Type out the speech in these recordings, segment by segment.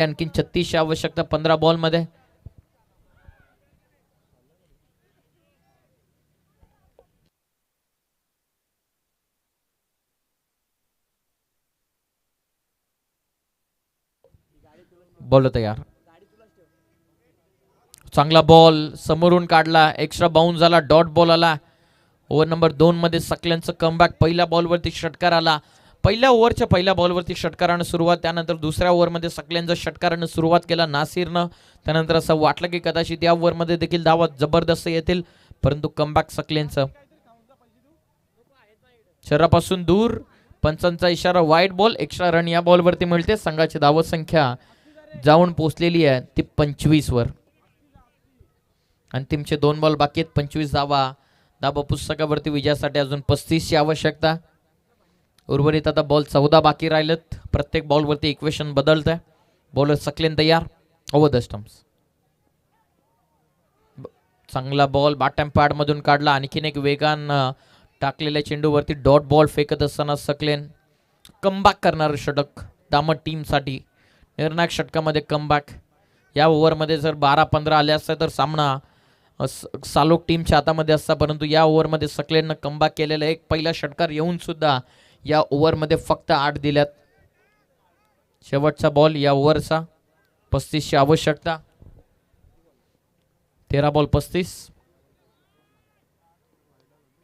आणखी 36 आवश्यकता 15 बॉल मध्ये. बॉल तयार. चांगला बॉल समोरून काढला, एक्स्ट्रा बाउन्स झाला, डॉट बॉल आला. ओव्हर नंबर 2 मध्ये सकल्यांचं कमबॅक. पहिल्या बॉलवरती षटकार आला. पहिल्या ओव्हरच्या पहिल्या बॉलवरती षटकारानं सुरुवात. त्यानंतर दुसऱ्या ओव्हरमध्ये सकल्यांचं षटकारानं सुरुवात केला नासिरनं. त्यानंतर असं वाटलं की कदाचित या ओव्हरमध्ये देखील धावा जबरदस्त येतील, परंतु कमबॅक सकल्यांचं. शरीरापासून दूर, पंचांचा इशारा, वाईट बॉल. एक्स्ट्रा रन या बॉलवरती मिळते. संघाची धाव संख्या जाऊन पोहोचलेली आहे ती 25 वर. अंतिमचे 2 बॉल बाकी आहेत. 25 धावा. धाबा पुस्तकावरती विजयासाठी अजून 35 ची आवश्यकता. उर्वरित आता बॉल 14 बाकी राहिलेत. प्रत्येक बॉलवरती इक्वेशन बदलत आहे. बॉलर सकलेन तयार. Over the stumps. चांगला बॉल बॉटम पॅड मधून काढला. आणखीन एक वेगान टाकलेल्या चेंडूवरती डॉट बॉल फेकत असताना सकलेन कमबॅक करणार षटक दामट टीमसाठी. निर्णायक षटकामध्ये कमबॅक. या ओव्हरमध्ये जर 12-15 आले असते तर सामना सालोक टीमच्या हातामध्ये असता, परंतु या ओव्हरमध्ये सकलेननं कमबॅक केलेला. एक पहिला षटकार येऊन सुद्धा या ओव्हरमध्ये फक्त 8 दिल्यात. शेवटचा बॉल या ओव्हरचा. 35 ची आवश्यकता. 13 बॉल 35.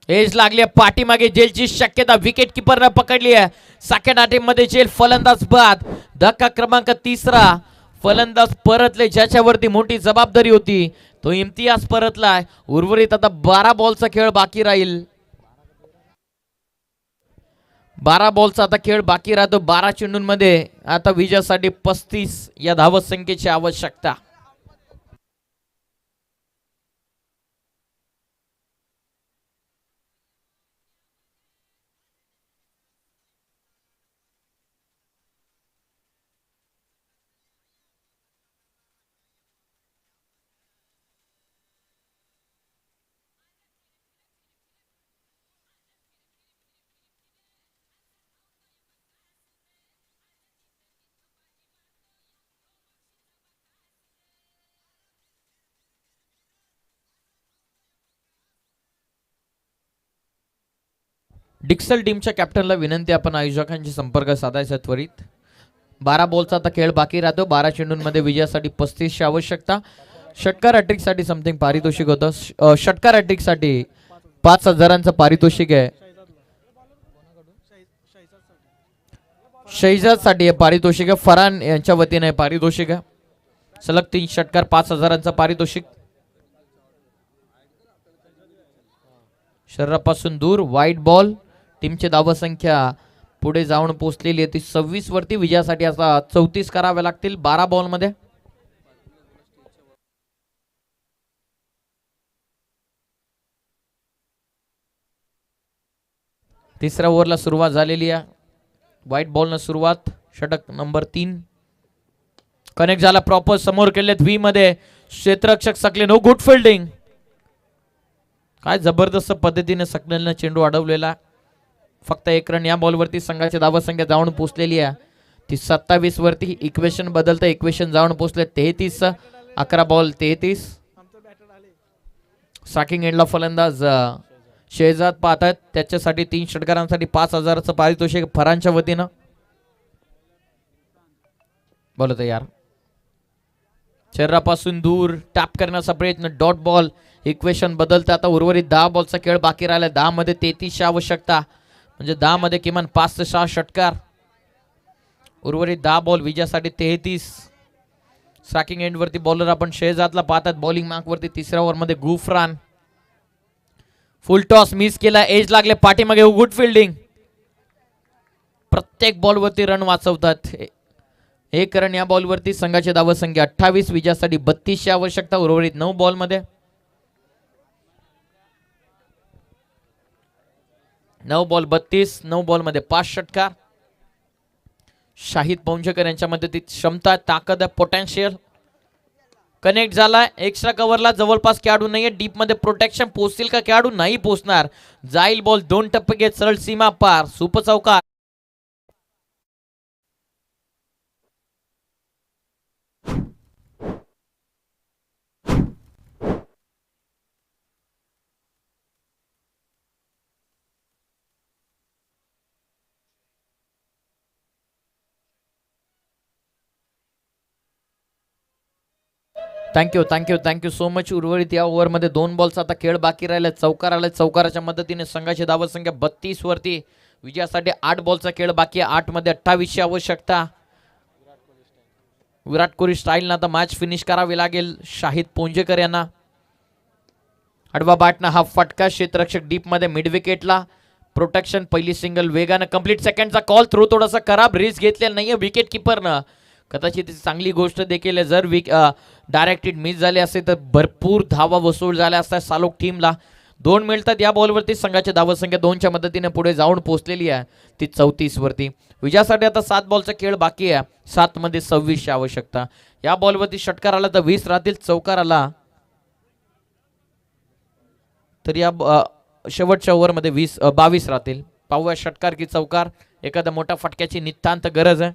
एज लागली पाठीमागे. जेलची शक्यता विकेट किपरनं पकडली आहे. सेकंड अटेम्प्टमध्ये जेल फलंदाज बाद. धक्का क्रमांक 3. फलंदाज परतले, ज्याच्यावरती मोठी जबाबदारी होती तो इम्तियाज परतलाय. उर्वरित आता 12 बॉलचा खेळ बाकी राहील. 12 बॉलचा आता खेळ बाकी राहतो. 12 चेंडूंमध्ये आता विजयासाठी 35 या धावत संख्येची आवश्यकता. डिक्सल टीमच्या कॅप्टनला विनंती, आपण आयोजकांशी संपर्क साधायचा त्वरित. 12 बॉलचा आता खेळ बाकी राहतो. 12 चेंडूंमध्ये विजयासाठी 35 ची आवश्यकता. षटकार हॅट्रिक साठी समथिंग पारितोषिक होतं. षटकार हॅट्रिक साठी 5,000चं पारितोषिक आहे. शहजाद साठी पारितोषिक आहे. फरान यांच्या वतीने पारितोषिक आहे. सलग 3 षटकार 5,000चं पारितोषिक. शरीरापासून दूर, वाईट बॉल. टीमची धाव संख्या पुढे जाऊन पोहोचलेली आहे ती 26 वरती. विजयासाठी आता 34 करावे लागतील 12 बॉल मध्ये. तिसऱ्या ओव्हरला सुरुवात झालेली आहे. व्हाईट बॉल न सुरुवात. षटक नंबर 3 कनेक्ट झाला प्रॉपर. समोर केलेत व्ही मध्ये क्षेत्ररक्षक सकलेन. No good fielding. काय जबरदस्त पद्धतीने सकलेननं चेंडू अडवलेला. फक्त 1 रन या बॉलवरती संघाची धाव संख्या जाऊन पोहोचलेली आहे ती 27 वरती. इक्वेशन बदलतं. इक्वेशन जाऊन पोहोचले 33. 11 बॉल 33. स्ट्रायकिंग एंडला फलंदाज शहजाद पाहतात. त्याच्यासाठी 3 षटकारांसाठी 5,000चं पारितोषिक फरांच्या वतीनं. बोलत यार. शरीरापासून दूर टॅप करण्याचा प्रयत्न. Dot ball. इक्वेशन बदलतं. आता उर्वरित 10 बॉलचा खेळ बाकी राहिला. 10 मध्ये 33 ची आवश्यकता. म्हणजे 10 मध्ये किमान 5 ते 6 षटकार. उर्वरित 10 बॉल विजयासाठी 33. स्ट्रायकिंग एंड वरती बॉलर आपण शहजादला पाहतात. बॉलिंग मार्क वरती तिसऱ्या ओव्हर मध्ये गुफरान. फुल टॉस मिस केला. एज लागले पाठीमागे. Good fielding. प्रत्येक बॉल वरती रन वाचवतात. 1 रन या बॉल वरती. संघाची धाव संख्या 28. विजयासाठी 32 ची आवश्यकता. उर्वरित 9 बॉल मध्ये. 9 बॉल 32. 9 बॉल मध्ये 5 षटकार. शाहिद पौंजकर यांच्यामध्ये ती क्षमता, ताकद, पोटेन्शियल. कनेक्ट झालाय. एक्स्ट्रा कव्हरला जवळपास खेळाडू नाहीये. डीप मध्ये प्रोटेक्शन. पोहोचतील का खेळाडू? नाही पोहोचणार. जाईल बॉल. 2 टप्पे घेत सरळ सीमा पार. सुपर चौकार. Thank you so much. उर्वरित या ओव्हरमध्ये 2 बॉलचा आता खेळ बाकी राहिला. चौकार आला. चौकाराच्या मदतीने संघाची धावत संख्या 32 वरती. विजयासाठी 8 बॉलचा खेळ बाकी आहे. 8 मध्ये 28 ची आवश्यकता. विराट कोहली स्टाईल आता मॅच फिनिश करावी लागेल शाहिद पोंजेकर यांना. आडवा बॅटनं हा फटका. क्षेत्ररक्षक डीप मध्ये मिड विकेटला. प्रोटेक्शन पहिली सिंगल वेगानं कंप्लीट. सेकंडचा कॉल. थ्रो थोडासा खराब. रिस्क घेतलेला नाहीये विकेट किपरनं. कदाचित चांगली गोष्ट देखील आहे. जर डायरेक्ट हिट मिस झाले असते तर भरपूर धावा वसूल झाल्या असतात सालोक टीमला. 2 मिळतात या बॉलवरती. संघाची धावत संख्या 2च्या मदतीने पुढे जाऊन पोहोचलेली आहे ती 34 वरती. विजयासाठी आता 7 बॉलचा खेळ बाकी आहे. 7 मध्ये 26 ची आवश्यकता. या बॉलवरती षटकार आला तर 20 राहतील. चौकार आला तर या शेवटच्या ओव्हरमध्ये 22 राहतील. पाहूया षटकार की चौकार. एखाद्या मोठ्या फटक्याची नितांत गरज आहे.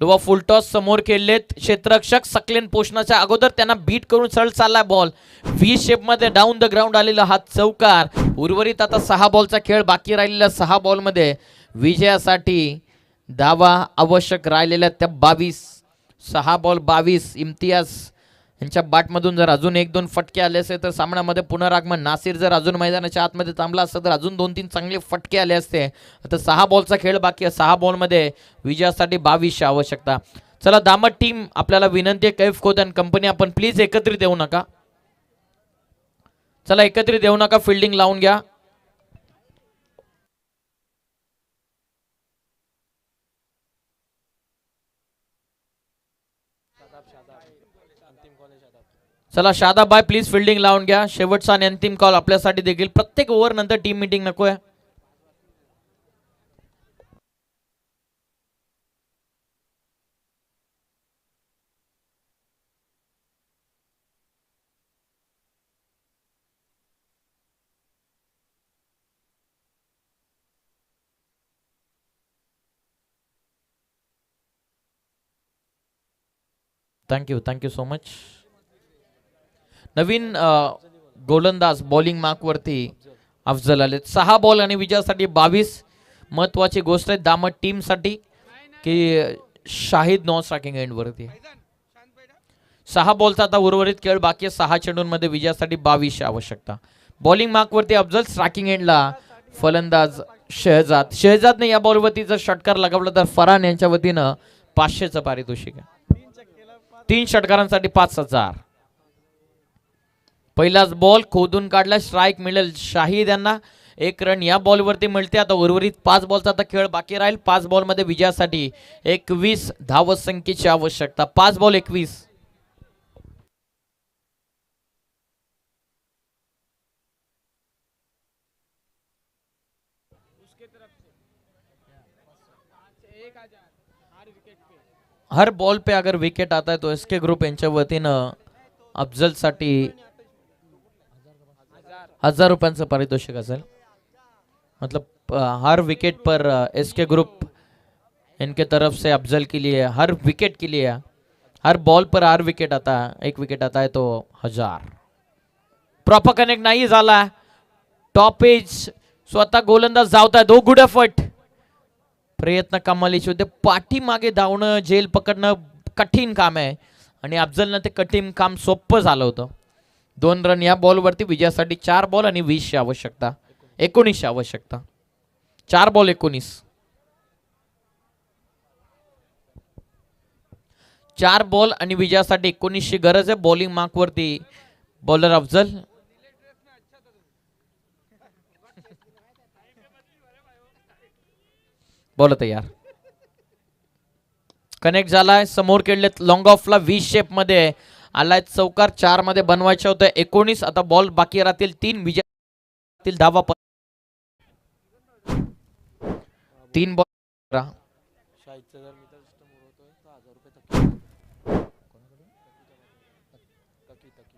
डोवा फुलटॉस समोर खेळलेत. क्षेत्ररक्षक सकलेन पोषणाच्या अगोदर त्यांना बीट करून सरळ चाललाय बॉल. व्ही शेप मध्ये डाऊन द ग्राउंड आलेला हा चौकार. उर्वरित आता 6 बॉलचा खेळ बाकी राहिलेला. 6 बॉलमध्ये विजयासाठी धावा आवश्यक राहिलेल्या त्या 22. 6 बॉल 22. इम्तियाज यांच्या बॅटमधून जर अजून 1-2 फटके आले असते तर सामन्यामध्ये पुनरागमन. नासिर जर अजून मैदानाच्या आतमध्ये थांबला असता तर अजून 2-3 चांगले फटके आले असते. आता 6 बॉलचा खेळ बाकी आहे. 6 बॉलमध्ये विजयासाठी 22 ची आवश्यकता. चला दामट टीम आपल्याला विनंती आहे. कैफ खोत आणि कंपनी आपण प्लीज एकत्रित येऊ नका. चला एकत्रित येऊ नका. फिल्डिंग लावून घ्या. चला शादाब बाय प्लीज फिल्डिंग लावून घ्या. शेवटचा आणि अंतिम कॉल आपल्यासाठी देखील. प्रत्येक ओव्हर नंतर टीम मीटिंग नकोय. Thank you so much. नवीन गोलंदाज बॉलिंग मार्क वरती अफजल आले. 6 बॉल आणि विजयासाठी 22. महत्वाची गोष्ट आहे दामट टीम साठी की शाहिद नॉन स्ट्रायकिंग एंड वरती. 6 बॉलचा आता उर्वरित खेळ बाकी आहे. 6 चेंडूंमध्ये विजयासाठी 22 ची आवश्यकता. बॉलिंग मार्क वरती अफजल. स्ट्रायकिंग एंडला फलंदाज शहजादने या बॉलवरती जर षटकार लगावला तर फरहान यांच्या वतीनं 500चं पारितोषिक आहे. 3 षटकारांसाठी 5000. पहिलाच बॉल खोदून काढला. स्ट्राइक मिळेल शाहिद यांना. 1 रन या बॉलवरती मिळते. आता उर्वरित 5 बॉलचा आता खेळ बाकी राहील. 5 बॉलमध्ये विजयासाठी 21 धावत संख्येची आवश्यकता. 5 बॉल 21. हर बॉल पे अगर विकेट आता है तो एसके ग्रुप यांच्या वतीनं अफजल साठी 1000 रुपयांचं पारितोषिक असेल. मतलब हर विकेट पर एसके ग्रुप इनके तरफ से अफजल के लिए हर विकेट के लिए हर बॉल पर हर विकेट आता है. 1 विकेट आता है तो 1000. प्रॉपर कनेक्ट नाही झाला. टॉप एज स्वतः गोलंदाज धावताय. 2 गुड एफर्ट. प्रयत्न कमालीचे होते. पाठीमागे धावणं झेल पकडणं कठीण काम आहे आणि अफजलनं ते कठीण काम सोपं झालं होतं. 2 रन या बॉलवरती. विजयासाठी 4 बॉल आणि 20 ची आवश्यकता. 19 ची आवश्यकता. 4 बॉल 19. 4 बॉल आणि विजयासाठी 19 ची गरज आहे. बॉलिंग मार्क वरती बॉलर अफजल. बॉल तयार. कनेक्ट झालाय. समोर खेळलेत लॉंग ऑफला. 20 शेप मध्ये आलाय चौकार. 4 मध्ये बनवायचे होते. 19. आता बॉल बाकी राहतील 3. विजयातील धावा 3 बॉल.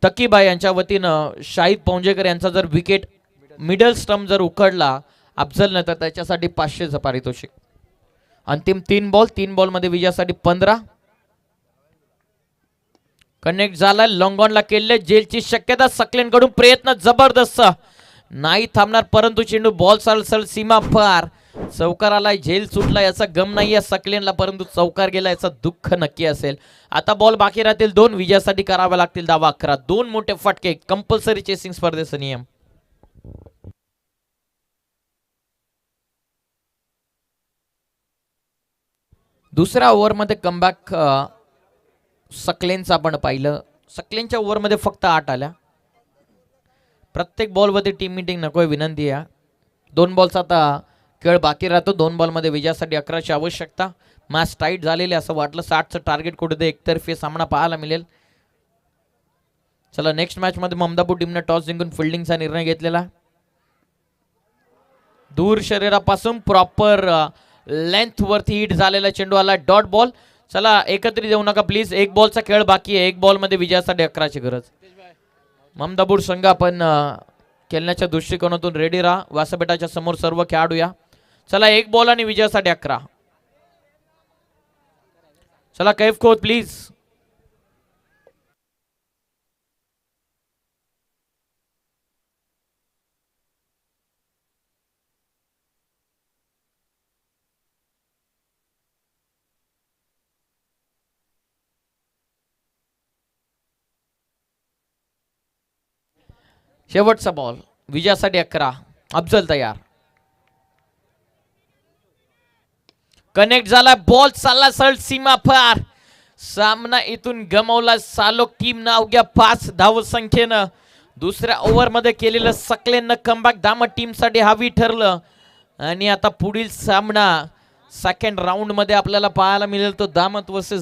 तकीबाई यांच्या वतीनं शाहिद पोंजेकर यांचा जर विकेट मिडल स्टंप जर उखडला अफजल तर त्याच्यासाठी 500चं पारितोषिक. अंतिम 3 बॉल. 3 बॉल मध्ये विजयासाठी 15. कनेक्ट झाला. लॉंग ऑनला केले. जेलची शक्यता. सकलेन कडून प्रयत्न जबरदस्त. नाही थांबणार परंतु चेंडू बॉल सरळ सीमा पार. चौकार आलाय, झेल सुटला याचा गम नाहीये सकलेनला, परंतु चौकार गेला याचा दुःख नक्की असेल. आता बॉल बाकी राहतील 2, विजयासाठी करावे लागतील धावा 11. 2 मोठे फटके, कंपल्सरी चेसिंग स्पर्धेचा नियम. दुसऱ्या ओव्हरमध्ये कमबॅक सकलेनचं आपण पाहिलं. सकलेनच्या ओव्हरमध्ये फक्त 8 आल्या. प्रत्येक बॉलमध्ये टीम मीटिंग नकोय, विनंती आहे. 2 बॉलचा आता खेळ बाकी राहतो. 2 बॉलमध्ये विजयासाठी 11ची आवश्यकता. मॅच टाईट झालेली असं वाटलं. 60चं टार्गेट कुठे एकतर्फी सामना पाहायला मिळेल. चला नेक्स्ट मॅच मध्ये ममदापूर टीमने टॉस जिंकून फिल्डिंगचा निर्णय घेतलेला. दूर शरीरापासून प्रॉपर लेंथ वरती हिट झालेला चेंडू आला, डॉट बॉल. चला एकत्रित येऊ नका प्लीज. 1 बॉलचा खेळ बाकी आहे. 1 बॉल मध्ये विजयासाठी 11ची गरज. ममदापूर संघ आपण खेळण्याच्या दृष्टिकोनातून रेडी राहा. व्यासपीठाच्या समोर सर्व खेळाडू या. चला 1 बॉल आणि विजयासाठी 11. चला कैफ खोत प्लीज. शेवटचा बॉल विजयासाठी 11. अफजल तयार. कनेक्ट झाला बॉल, चालला सरळ सीमा पार. सामना इथून गमावला. सालोक टीम अवघ्या 5 धाव संख्येनं. दुसऱ्या ओव्हर मध्ये केलेलं सकलेननं कमबॅक दामट टीम साठी हवी ठरलं. आणि आता पुढील सामना सेकंड राऊंड मध्ये आपल्याला पाहायला मिळेल तो दामत वर्सेस